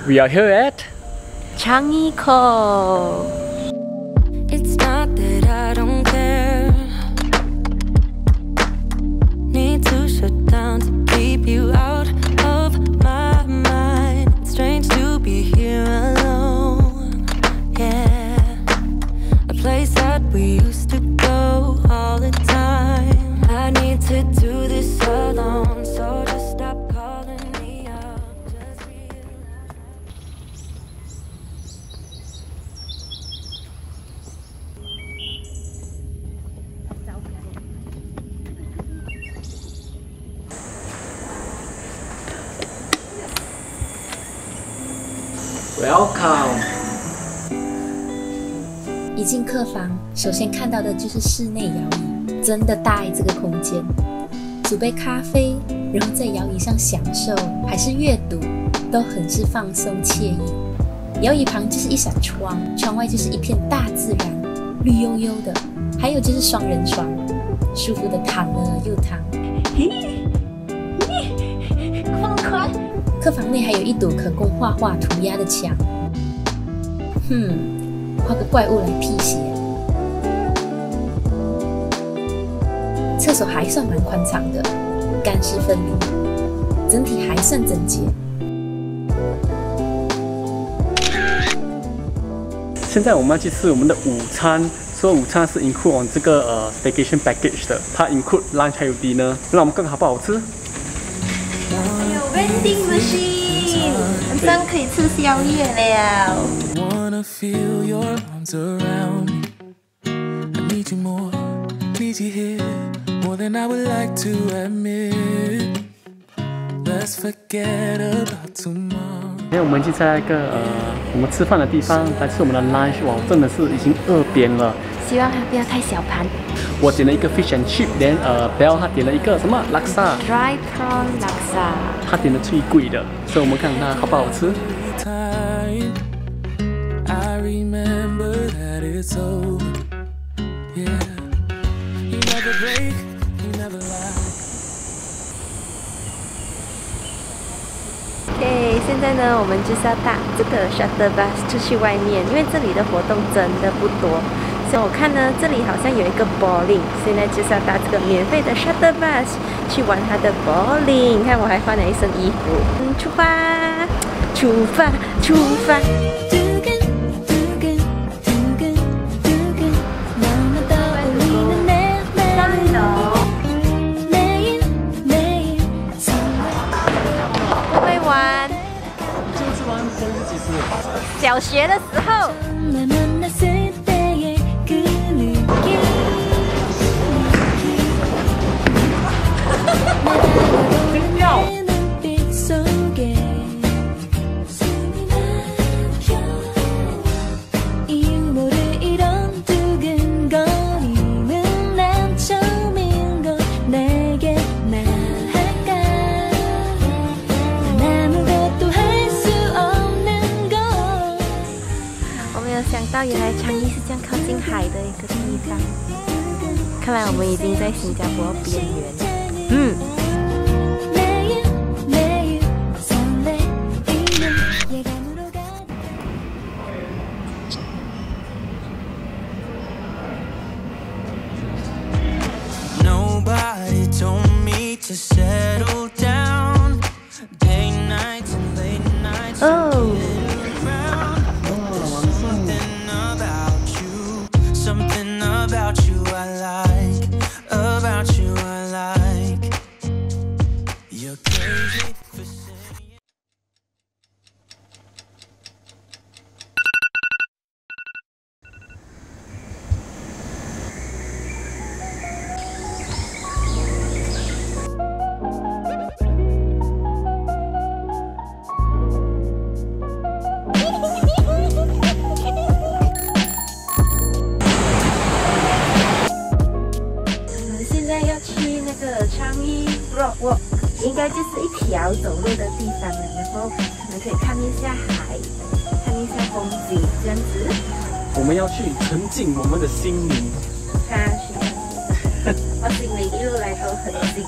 We are here at Changi Cove. It's not that I don't care. Need to shut down to keep you out of my mind. It's strange to be here alone. Yeah, a place that we used to go all the time. I need to do this alone, so just stop calling me up. Just realize. Welcome。一进客房，首先看到的就是室内摇椅，真的大爱这个空间。煮杯咖啡，然后在摇椅上享受，还是阅读，都很是放松惬意。摇椅旁就是一扇窗，窗外就是一片大自然，绿油油的。还有就是双人床，舒服的躺了又躺。快！客房内还有一堵可供画画涂鸦的墙。画个怪物来辟邪。厕所还算蛮宽敞的，干湿分离，整体还算整洁。现在我们要去吃我们的午餐，所以午餐是 include on 这个staycation package 的，它 include lunch 还有 dinner， 让我们更好不好吃？还有 vending machine， 这样可以吃宵夜了。Wanna feel your arms around me. I need you more, need you here, more than I would like to admit. Let's forget about tomorrow. 今天我们就在一个我们吃饭的地方来吃我们的 lunch， 哇，真的是已经饿扁了。希望它不要太小盘。我点了一个 fish and chip， 连Bell 他点了一个什么 laksa， Dry prawn laksa， 他点的最贵的，所以我们看它好不好吃。I remember that it's over. Yeah, you never break, you never lie. OK， 现在呢，我们就是要搭这个 shuttle bus 出去外面，因为这里的活动真的不多。所以我看呢，这里好像有一个 bowling， 现在就是要搭这个免费的 shuttle bus 去玩它的 bowling。你看，我还换了一身衣服。出发，出发，出发。会玩。这玩真是几时？小学的时候。想到原来昌邑是这样靠近海的一个地方，看来我们已经在新加坡边缘。Nobody told me to settle down. Day nights and late nights. Oh. Something about you I like, about you I like. You're crazy for saying. 应该就是一条走路的地方了，然后我们可以看一下海，看一下风景，这样子。我们要去沉浸我们的心灵。他是，我心里一路来都很静。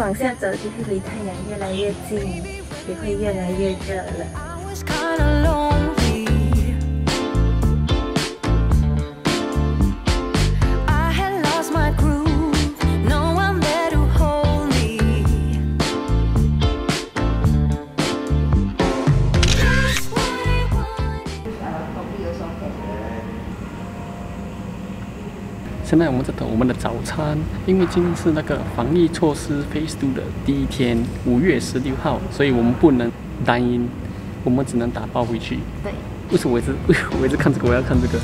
往下走，就是离太阳越来越近，也会越来越热了。现在我们在等我们的早餐，因为今天是那个防疫措施 Phase 2的第一天，5月16号，所以我们不能dine in，我们只能打包回去。对。为什么我一直看这个？我要看这个。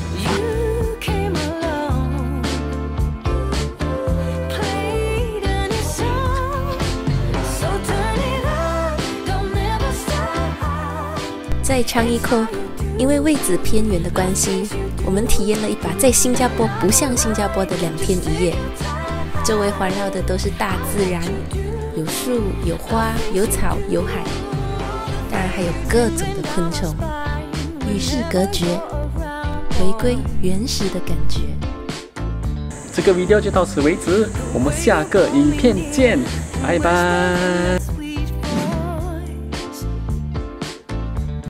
在昌邑口，因为位置偏远的关系，我们体验了一把在新加坡不像新加坡的2天1夜。周围环绕的都是大自然，有树、有花、有草、有海，当然还有各种的昆虫，与世隔绝，回归原始的感觉。这个 video 就到此为止，我们下个影片见，拜拜。